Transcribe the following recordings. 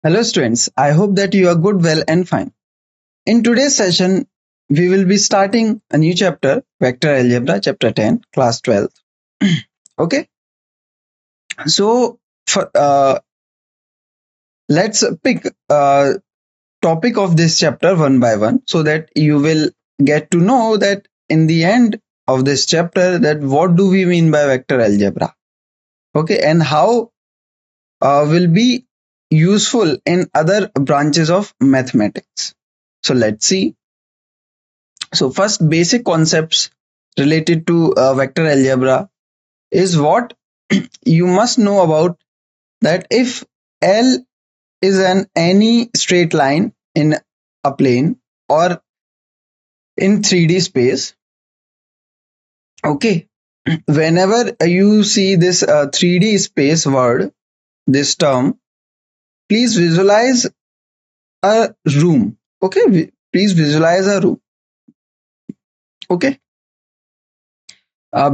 Hello students, I hope that you are good, well and fine. In today's session, we will be starting a new chapter, Vector Algebra, chapter 10, class 12. Okay, so let's pick topic of this chapter one by one so that you will get to know that in the end of this chapter that what do we mean by vector algebra. Okay, and how will be useful in other branches of mathematics. So let's see. So first, basic concepts related to vector algebra is what you must know about, that if L is an any straight line in a plane or in 3D space, okay, whenever you see this 3D space word, this term, please visualize a room. Okay, please visualize a room. Okay,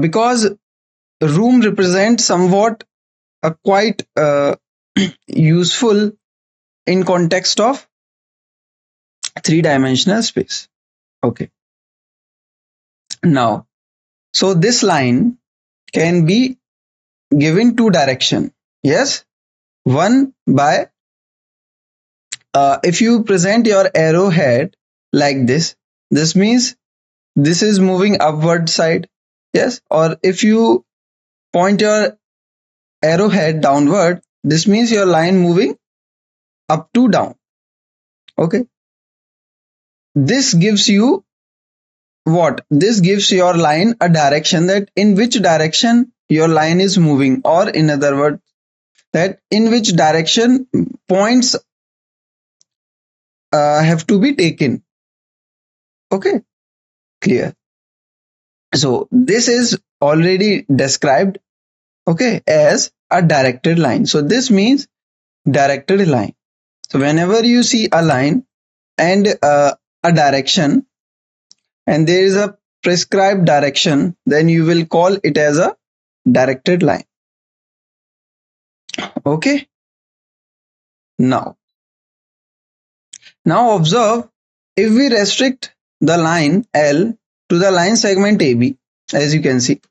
because room represents somewhat a quite useful in context of three-dimensional space. Okay, now so this line can be given two direction. Yes, one by if you present your arrowhead like this means this is moving upward side. Yes, or if you point your arrowhead downward, this means your line moving up to down. Okay, this gives you what? This gives your line a direction, that in which direction your line is moving, or in other words, that in which direction points have to be taken. Okay, clear. So this is already described, okay, as a directed line. So this means directed line. So whenever you see a line and a direction, and there is a prescribed direction, then you will call it as a directed line. Okay, now observe, if we restrict the line L to the line segment AB, as you can see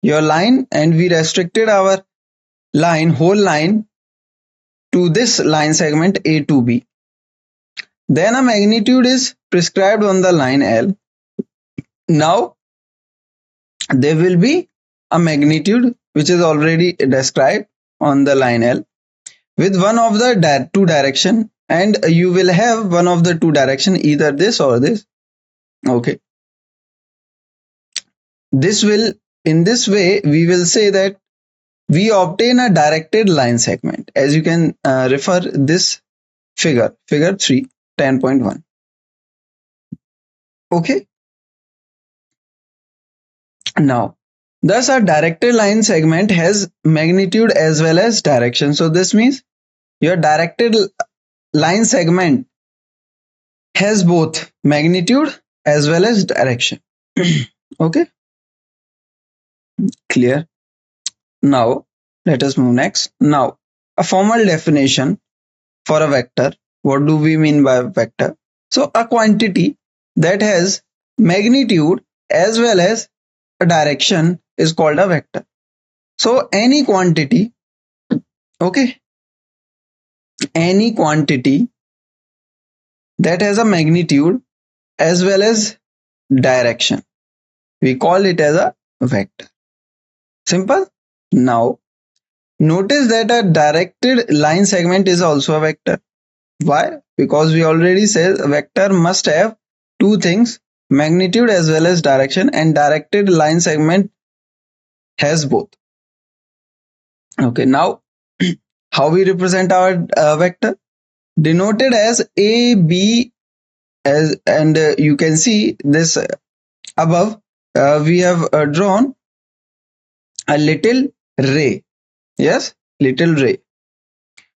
your line, and we restricted our line, whole line, to this line segment A to B, then a magnitude is prescribed on the line L. Now there will be a magnitude which is already described on the line L with one of the two direction, and you will have one of the two direction, either this or this. Okay, this will, in this way we will say that we obtain a directed line segment, as you can refer this figure 3, 10.1. Okay, now thus a directed line segment has magnitude as well as direction. So this means your directed line segment has both magnitude as well as direction. Okay, clear. Now let us move next. Now a formal definition for a vector. What do we mean by vector? So a quantity that has magnitude as well as a direction is called a vector. So any quantity, okay, any quantity that has a magnitude as well as direction, we call it as a vector. Simple. Now notice that a directed line segment is also a vector. Why? Because we already said a vector must have two things, magnitude as well as direction, and directed line segment has both. Okay, now how we represent our vector? Denoted as A, B, as, and you can see this above, we have drawn a little ray. Yes, little ray.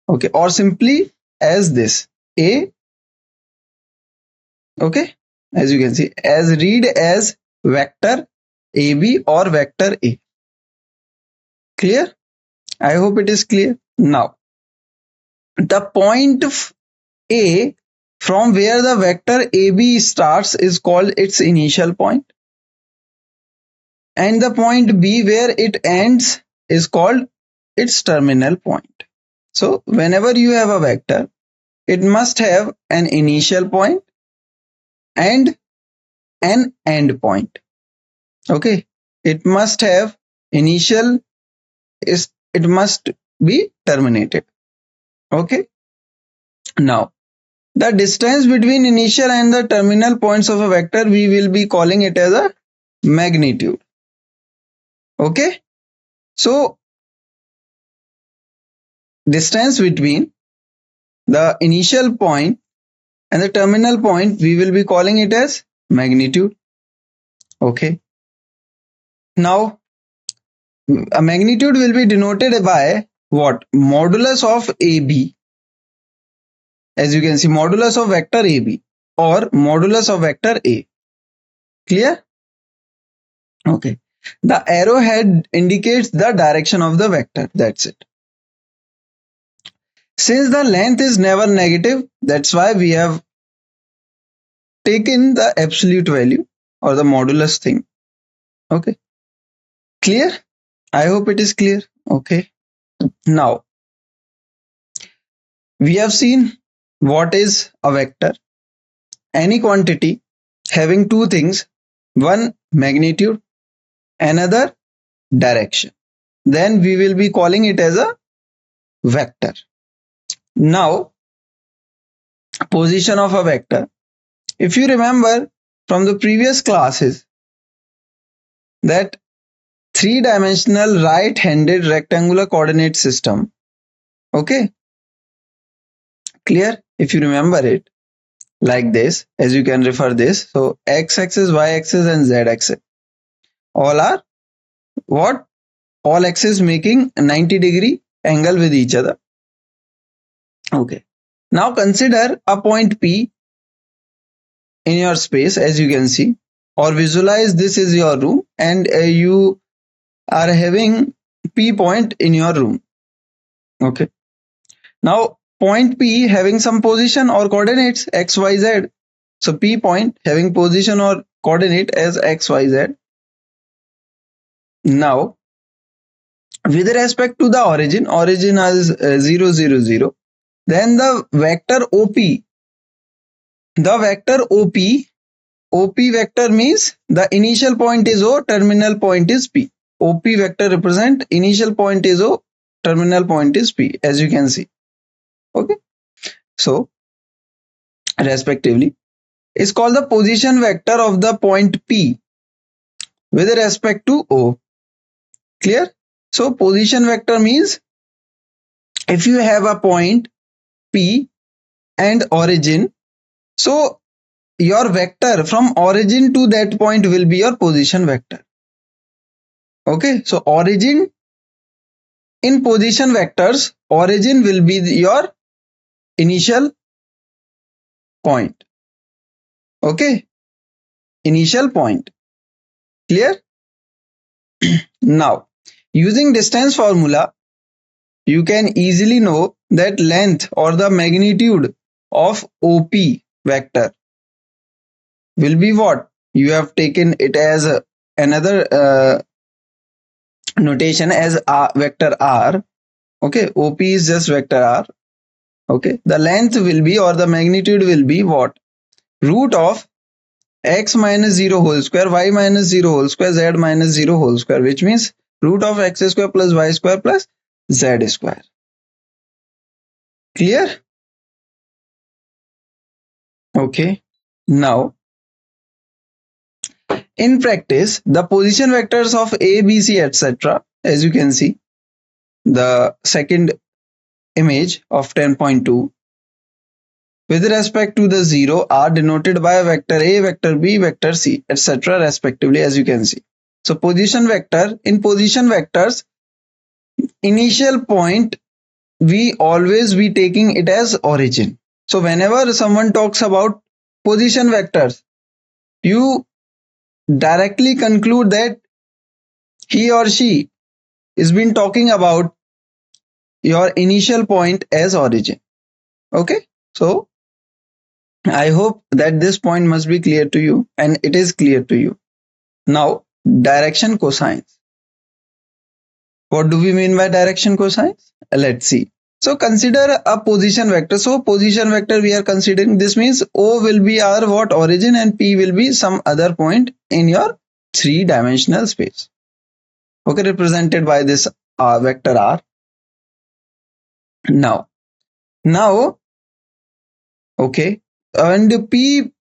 Okay, or simply as this A. Okay, as you can see, as read as vector AB or vector A. Clear? I hope it is clear. Now the point A from where the vector AB starts is called its initial point, and the point B where it ends is called its terminal point. So whenever you have a vector, it must have an initial point and an end point. Okay, it must have initial, it must be terminated. Okay, now the distance between initial and the terminal points of a vector, we will be calling it as a magnitude. Okay, so distance between the initial point and the terminal point, we will be calling it as magnitude. Okay, now a magnitude will be denoted by what? Modulus of AB. As you can see, modulus of vector AB or modulus of vector A. Clear? Okay. The arrowhead indicates the direction of the vector. That's it. Since the length is never negative, that's why we have taken the absolute value or the modulus thing. Okay. Clear? I hope it is clear. Okay. Now, we have seen what is a vector. Any quantity having two things, one magnitude, another direction. Then we will be calling it as a vector. Now, position of a vector. If you remember from the previous classes that three-dimensional right-handed rectangular coordinate system. Okay. Clear? If you remember it like this, as you can refer this. So x-axis, y-axis and z-axis. All are what? All axes making a 90-degree angle with each other. Okay. Now consider a point P in your space, as you can see, or visualize this is your room and you are having P point in your room. Okay. Now point P having some position or coordinates x, y, z. So P point having position or coordinate as x, y, z. Now with respect to the origin is 0, 0, 0. Then the vector OP, OP vector means the initial point is O, terminal point is P. OP vector represent initial point is O, terminal point is P, as you can see. Okay. So respectively is called the position vector of the point P with respect to O. Clear? So position vector means if you have a point P and origin, so your vector from origin to that point will be your position vector. Okay, so origin in position vectors, origin will be your initial point. Okay, initial point. Clear? Now, using distance formula, you can easily know that length or the magnitude of OP vector will be what? You have taken it as another notation as vector R. Okay, OP is just vector R. Okay, the length will be or the magnitude will be what? Root of x minus 0 whole square, y minus 0 whole square, z minus 0 whole square, which means root of x square plus y square plus z square. Clear? Okay. Now, in practice, the position vectors of A, B, C, etc., as you can see, the second image of 10.2, with respect to the 0 are denoted by vector A, vector B, vector C, etc., respectively, as you can see. So position vector, in position vectors, initial point, we always be taking it as origin. So whenever someone talks about position vectors, you directly conclude that he or she is been talking about your initial point as origin. Okay, so I hope that this point must be clear to you, and it is clear to you. Now, direction cosines. What do we mean by direction cosines? Let's see. So consider a position vector. So position vector we are considering, this means O will be our what, origin, and P will be some other point in your three-dimensional space. Okay, represented by this vector R. Now, okay, and P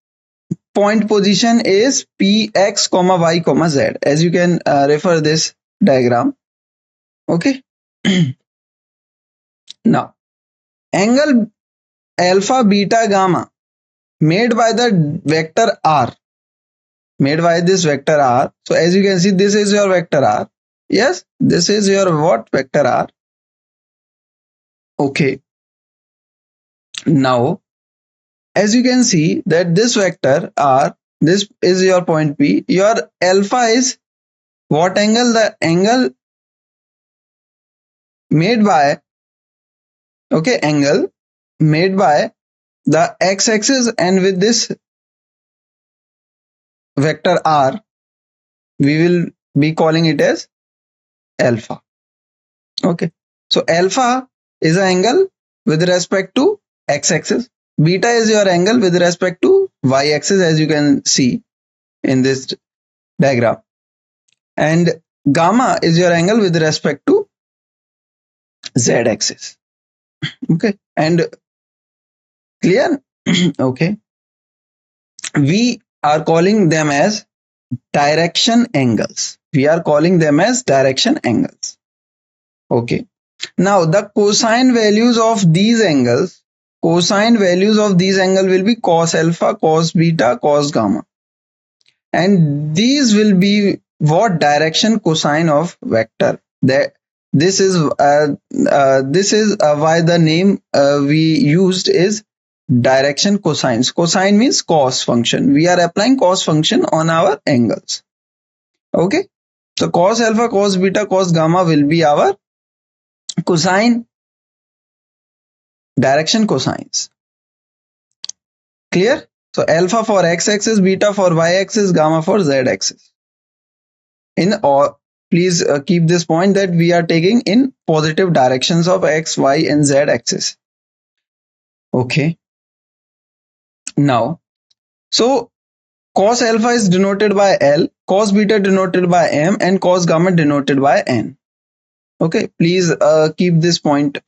point position is Px, y, z. As you can refer this diagram. Okay. Now, angle alpha, beta, gamma made by the vector R, made by this vector R. So as you can see, this is your vector R. Yes, this is your what, vector R. Okay. Now, as you can see that this vector R, this is your point P. Your alpha is what angle? The angle made by, okay, angle made by the x-axis, and with this vector R, we will be calling it as alpha. Okay, so alpha is an angle with respect to x-axis. Beta is your angle with respect to y-axis, as you can see in this diagram. And gamma is your angle with respect to z-axis. Okay, and clear? Okay, we are calling them as direction angles. We are calling them as direction angles. Okay. Now the cosine values of these angles, cosine values of these angle will be cos alpha, cos beta, cos gamma. And these will be what, direction cosine of vector. This is why the name we used is direction cosines. Cosine means cos function. We are applying cos function on our angles. Okay, so cos alpha, cos beta, cos gamma will be our cosine, direction cosines. Clear? So alpha for x-axis, beta for y-axis, gamma for z-axis. In all, please keep this point that we are taking in positive directions of x, y, and z-axis. Okay. Now, so cos alpha is denoted by L, cos beta denoted by M, and cos gamma denoted by N. Okay, please keep this point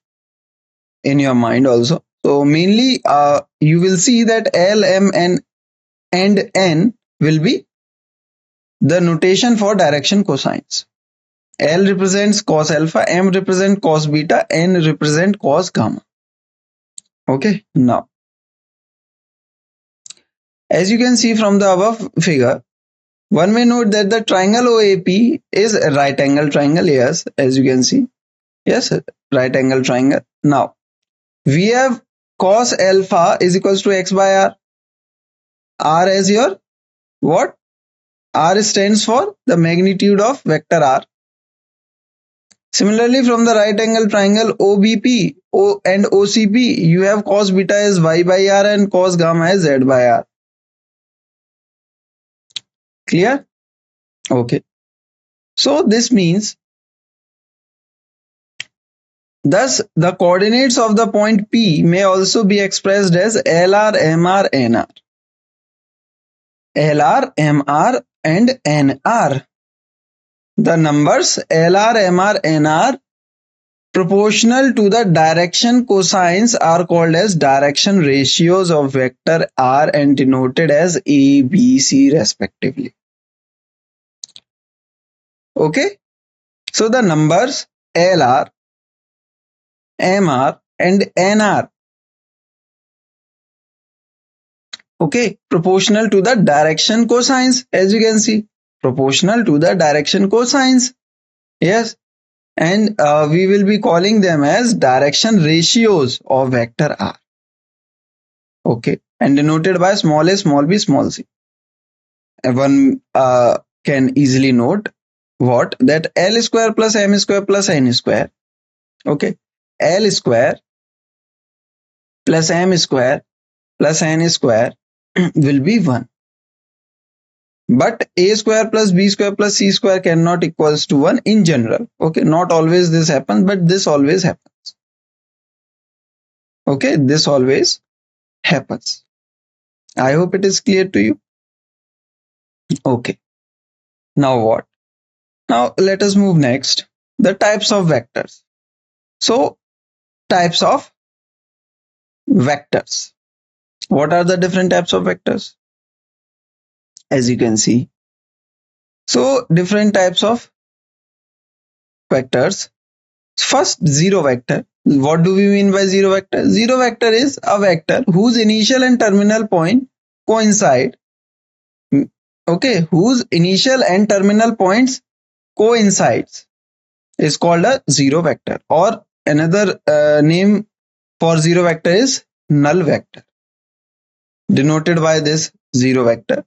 in your mind also. So mainly you will see that L, M, and N will be the notation for direction cosines. L represents cos alpha, M represents cos beta, N represents cos gamma. Okay, now as you can see from the above figure, one may note that the triangle OAP is a right angle triangle. Yes, as you can see. Yes, right angle triangle. Now, we have cos alpha is equals to x by r. R as your what? R stands for the magnitude of vector r. Similarly, from the right angle triangle OBP and OCP, you have cos beta as y by r and cos gamma as z by r. Clear? Okay. So this means, thus the coordinates of the point P may also be expressed as LR, MR, NR. LR, MR, and NR. The numbers LR, MR, NR proportional to the direction cosines are called as direction ratios of vector R and denoted as A, B, C respectively. Okay, so the numbers LR, MR, and NR, okay, proportional to the direction cosines, as you can see, proportional to the direction cosines. Yes, and we will be calling them as direction ratios of vector R. Okay, and denoted by small a, small b, small c. One can easily note what, that L square plus M square plus N square. Okay, L square plus m square plus n square will be 1. But a square plus b square plus c square cannot equals to 1 in general. Okay, not always this happens, but this always happens. Okay, this always happens. I hope it is clear to you. Okay, now what? Now let us move next. The types of vectors. So types of vectors. What are the different types of vectors? As you can see. So different types of vectors. First, zero vector. What do we mean by zero vector? Zero vector is a vector whose initial and terminal point coincide. Okay, whose initial and terminal points coincides is called a zero vector, or another name for zero vector is null vector, denoted by this zero vector.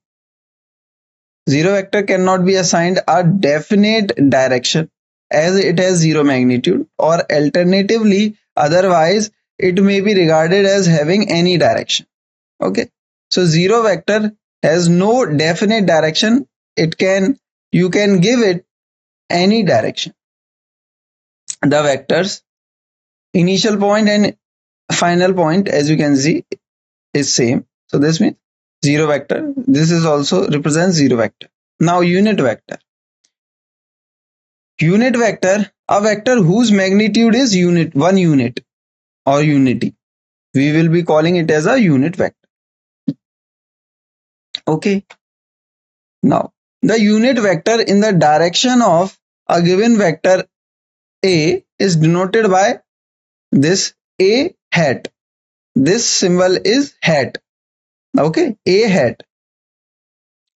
Zero vector cannot be assigned a definite direction as it has zero magnitude, or alternatively, otherwise it may be regarded as having any direction. Okay, so zero vector has no definite direction. You can give it any direction. The vectors initial point and final point, as you can see, is same. So this means zero vector. This is also represents zero vector. Now unit vector. Unit vector, a vector whose magnitude is one unit or unity. We will be calling it as a unit vector. Okay. Now the unit vector in the direction of a given vector A is denoted by this A hat. This symbol is hat. Okay, A hat.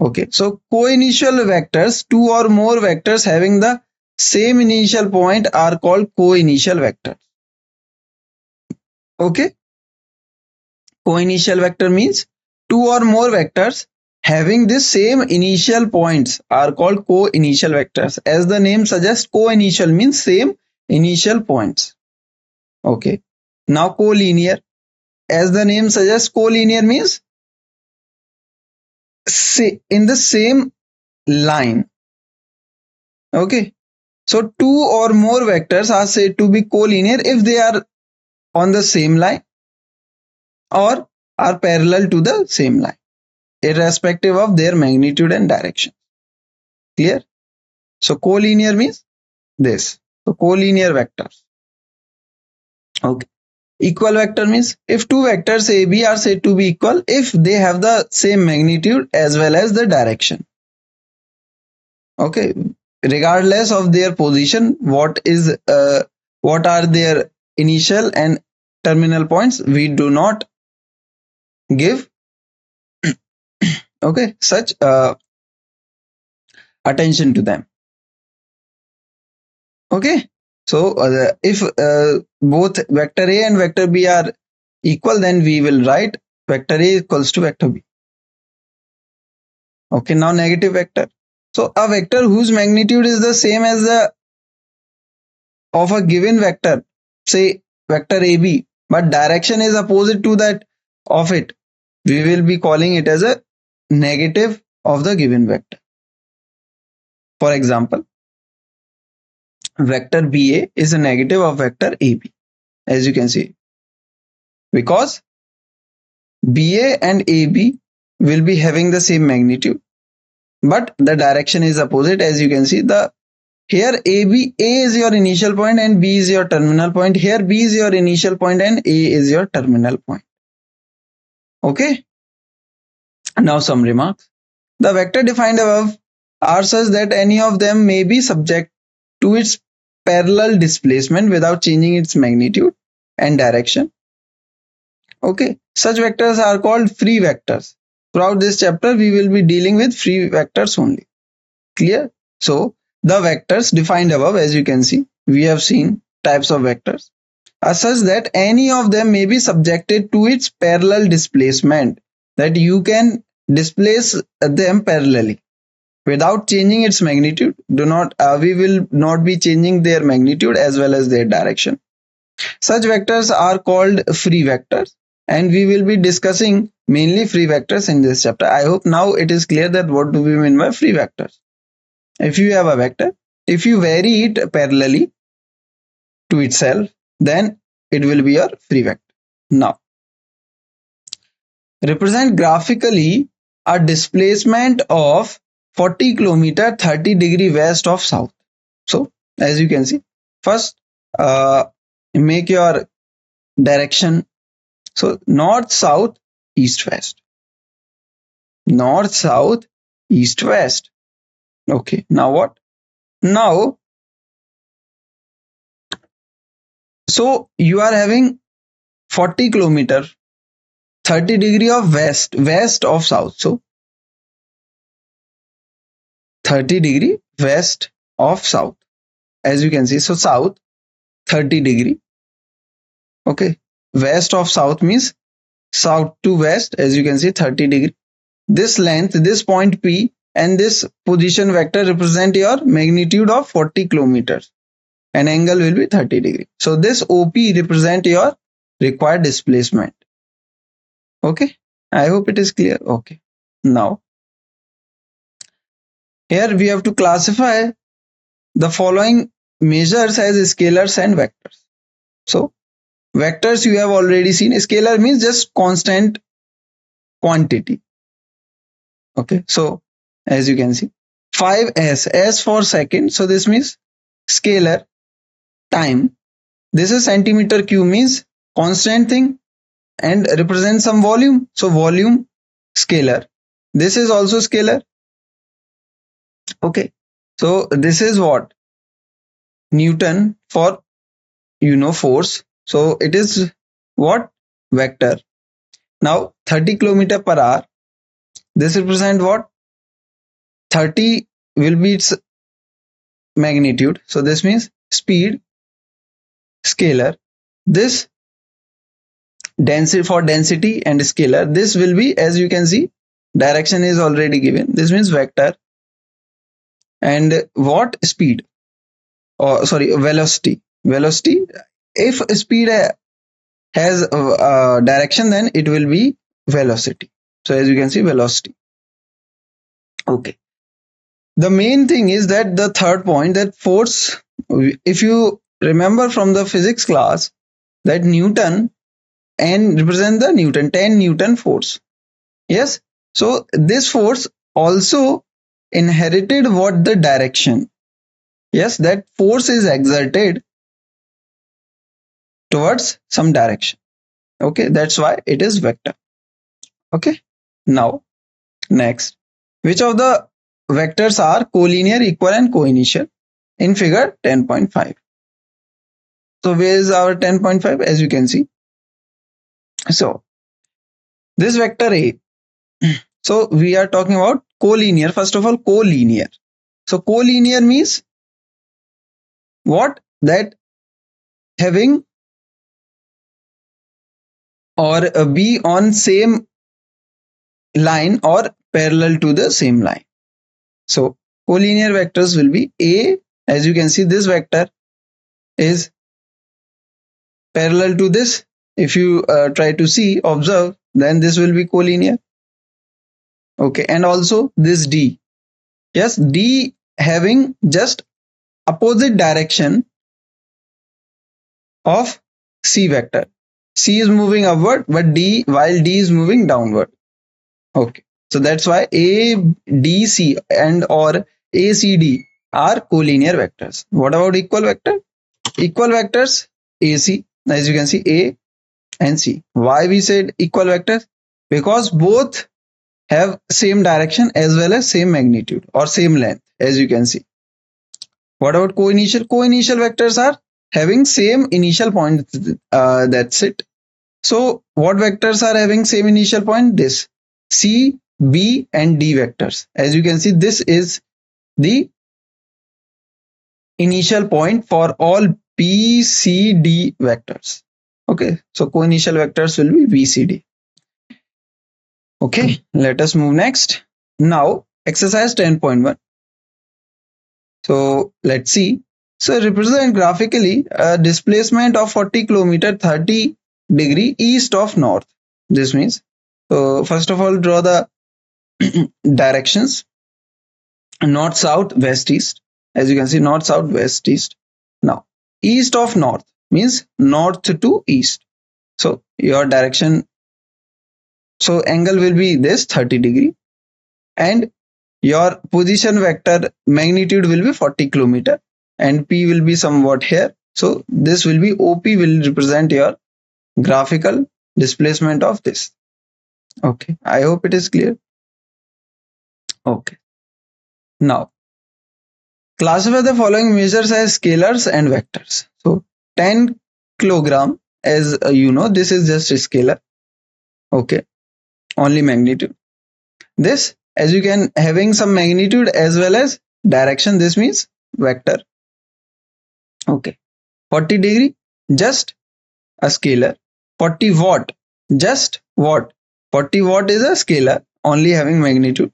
Okay, so co-initial vectors, two or more vectors having the same initial point are called co-initial vectors. Okay, co-initial vector means two or more vectors having the same initial points are called co-initial vectors. As the name suggests, co-initial means same initial points. Okay, now collinear. As the name suggests, collinear means in the same line. Okay, so two or more vectors are said to be collinear if they are on the same line or are parallel to the same line, irrespective of their magnitude and direction. Clear? So collinear means this. So collinear vectors. Okay. Equal vector means if two vectors AB are said to be equal if they have the same magnitude as well as the direction. Okay, regardless of their position, what are their initial and terminal points, we do not give okay such attention to them. Okay, so if both vector A and vector B are equal, then we will write vector A equals to vector B. Okay, now negative vector. So a vector whose magnitude is the same as the of a given vector, say vector AB, but direction is opposite to that of it, we will be calling it as a negative of the given vector. For example, vector BA is a negative of vector AB, as you can see, because BA and AB will be having the same magnitude, but the direction is opposite. As you can see, here A is your initial point and B is your terminal point. Here B is your initial point and A is your terminal point. Okay. Now some remarks. The vector defined above are such that any of them may be subject to its parallel displacement without changing its magnitude and direction. Okay. Such vectors are called free vectors. Throughout this chapter, we will be dealing with free vectors only. Clear? So, the vectors defined above, as you can see, we have seen types of vectors, are such that any of them may be subjected to its parallel displacement, that you can displace them parallelly without changing its magnitude. We will not be changing their magnitude as well as their direction. Such vectors are called free vectors. and we will be discussing mainly free vectors in this chapter. I hope now it is clear that what do we mean by free vectors. If you have a vector, if you vary it parallelly to itself, then it will be your free vector. Now, represent graphically a displacement of 40 kilometer 30 degree west of south. So as you can see, first make your direction. So north, south, east, west. North, south, east, west. Okay, now what? Now, so you are having 40 kilometer 30 degree of west of south. So 30 degree west of south, as you can see. So south 30 degree. Okay, west of south means south to west, as you can see, 30 degree. This length, this point P and this position vector represent your magnitude of 40 kilometers and angle will be 30 degree. So this OP represent your required displacement. Okay, I hope it is clear. Okay, now here we have to classify the following measures as scalars and vectors. So vectors you have already seen. Scalar means just constant quantity. Okay, so as you can see, 5s, s for second, so this means scalar. Time, this is centimeter cube, means constant thing and represents some volume, so volume scalar. This is also scalar. Okay, so this is what? Newton for force, so it is what? Vector. Now 30 kilometer per hour, this represent what? 30 will be its magnitude, so this means speed scalar. This density, for density and scalar, this will be, as you can see, direction is already given, this means vector. And what? Speed, or sorry, velocity. If speed has direction, then it will be velocity. So as you can see, velocity. Okay, the main thing is that the third point, that force, if you remember from the physics class, that Newton and represent the Newton, 10 Newton force. Yes, so this force also inherited what? The direction. Yes, that force is exerted towards some direction. Okay, that's why it is vector. Okay, now next, which of the vectors are collinear, equal and co-initial in figure 10.5? So where is our 10.5? As you can see, so this vector A, so we are talking about collinear. First of all, collinear. So collinear means what? That having or be on same line or parallel to the same line. So collinear vectors will be A, as you can see, this vector is parallel to this. If you try to see, observe, then this will be collinear. Okay, and also this D. Yes, D having just opposite direction of C vector. C is moving upward, but D, while D is moving downward. Okay, so that's why ADC and or ACD are collinear vectors. What about equal vector? Equal vectors, AC, as you can see, A and C. Why we said equal vectors? Because both have same direction as well as same magnitude or same length, as you can see. What about co-initial? Co-initial vectors are having same initial point. That's it. So what vectors are having same initial point? This C, B and D vectors. As you can see, this is the initial point for all P, C, D vectors. Okay, so co-initial vectors will be B, C, D. Okay, let us move next. Now exercise 10.1. So let's see. So represent graphically a displacement of 40 kilometer 30 degree east of north. This means, so first of all, draw the directions: north, south, west, east. As you can see, north, south, west, east. Now, east of north means north to east. So your direction, so angle will be this 30 degree, and your position vector magnitude will be 40 kilometer, and P will be somewhat here. So this will be OP, will represent your graphical displacement of this. Okay, I hope it is clear. Okay, now classify the following measures as scalars and vectors. So 10 kilogram, as you know, this is just a scalar. Okay, only magnitude. This, as you can, having some magnitude as well as direction, this means vector. Okay, 40 degree, just a scalar. 40 watt, just watt. 40 watt is a scalar, only having magnitude.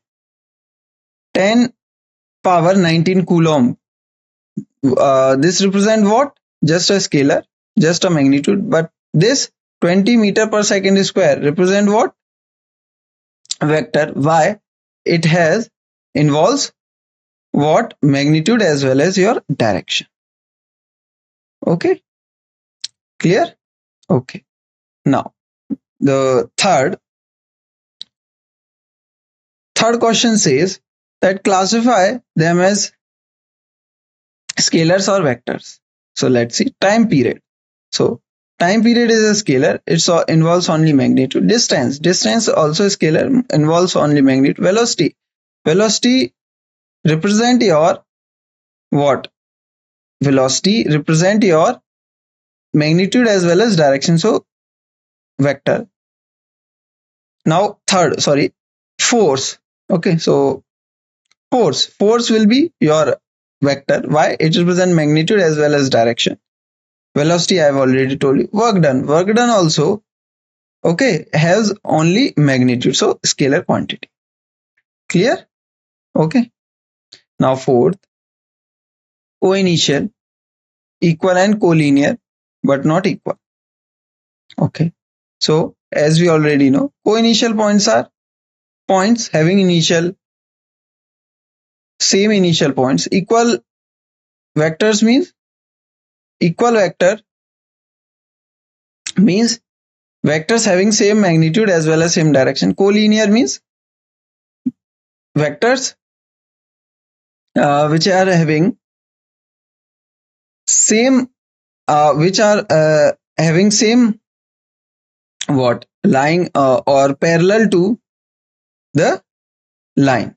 10 power 19 coulomb, this represent what? Just a scalar, just a magnitude. But this 20 meter per second square represent what? Vector. Why? It has involves what? Magnitude as well as your direction. Okay, clear? Okay, now the third question says that classify them as scalars or vectors. So let's see. Time period. So time period is a scalar, it involves only magnitude. Distance also a scalar, involves only magnitude. Velocity represent your what? Velocity represent your magnitude as well as direction, so vector. Now force. Okay, so force will be your vector. Why? It represents magnitude as well as direction. Velocity I have already told you. Work done also, okay, has only magnitude, so scalar quantity. Clear? Okay, now fourth, co-initial, equal and collinear but not equal. Okay, so as we already know, co-initial points are points having same initial points. Equal vectors means equal vector means vectors having same magnitude as well as same direction. Collinear means vectors which are having same having same what? Line or parallel to the line.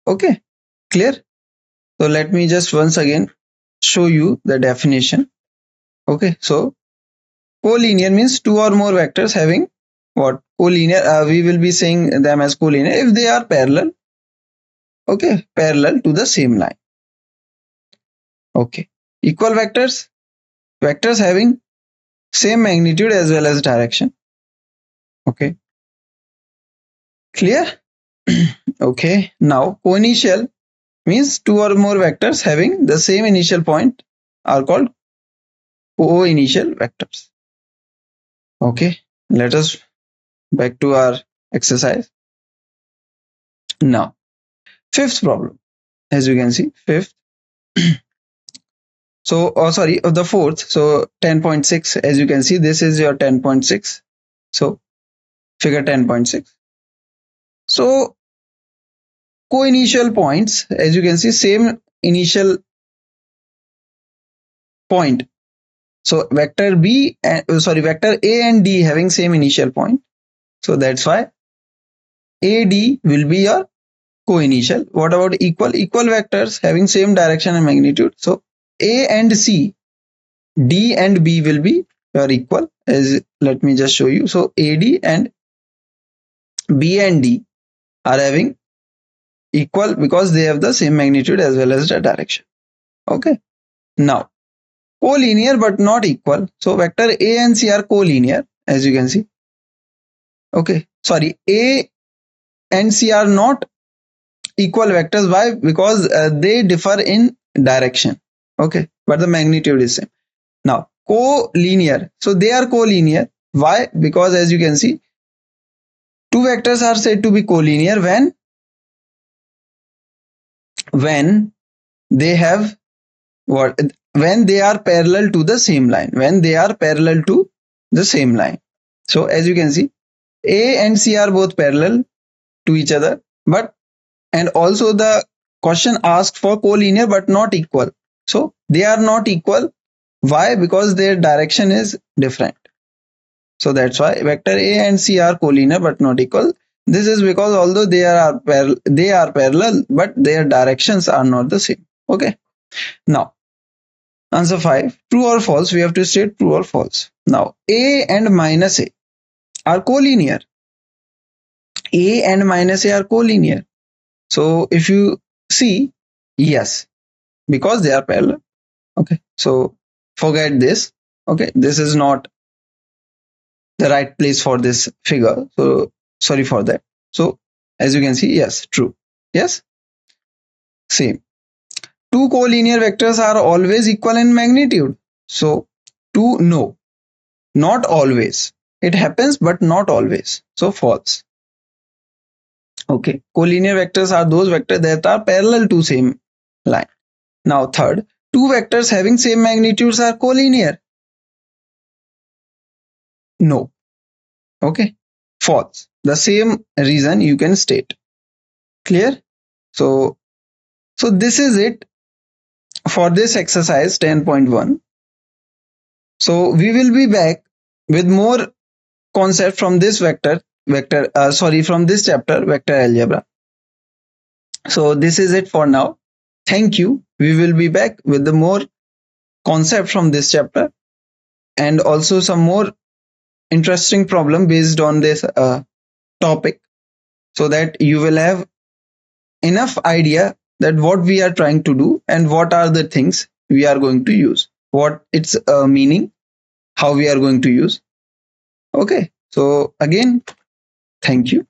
Okay, clear? So let me just once again show you the definition. Okay, so collinear means two or more vectors having what? Collinear, we will be saying them as collinear if they are parallel. Okay, parallel to the same line. Okay, equal vectors having same magnitude as well as direction. Okay, clear? Okay, now co-initial means two or more vectors having the same initial point are called co-initial vectors. Okay, let us back to our exercise. Now, fifth problem, as you can see, fifth. So, the fourth, so 10.6, as you can see, this is your 10.6. So, figure 10.6. So, co-initial points, as you can see, same initial point. So, vector A and D having same initial point. So, that's why AD will be your co-initial. What about equal? Equal vectors having same direction and magnitude. So, A and C, D and B will be your equal. As let me just show you. So AD and B and D are having equal because they have the same magnitude as well as the direction. Okay. Now, collinear but not equal. So vector A and C are collinear, as you can see. Okay. Sorry, A and C are not equal vectors. Why? Because they differ in direction. Okay, but the magnitude is same. Now, co-linear. So they are co-linear. Why? Because as you can see, Two vectors are said to be collinear when they have what when they are parallel to the same line. When they are parallel to the same line. So as you can see, A and C are both parallel to each other, but and also the question asks for collinear but not equal. So they are not equal. Why? Because their direction is different. So that's why vector A and C are collinear but not equal. This is because although they are parallel, but their directions are not the same. Okay. Now, answer 5. True or false? We have to state true or false. Now, A and minus A are collinear. A and minus A are collinear. So if you see, yes, because they are parallel. Okay. So forget this. Okay. This is not the right place for this figure. So sorry for that. So as you can see, yes, true. Yes. Same. Two collinear vectors are always equal in magnitude. So two, no, not always. It happens, but not always. So false. Okay. Collinear vectors are those vectors that are parallel to same line. Now third, two vectors having same magnitudes are collinear. No. Okay. False. The same reason you can state. Clear? So this is it for this exercise 10.1. So we will be back with more concept from this from this chapter, vector algebra. So this is it for now. Thank you. We will be back with the more concept from this chapter and also some more interesting problem based on this topic, so that you will have enough idea that what we are trying to do and what are the things we are going to use, what its meaning, how we are going to use. Okay. So again, thank you.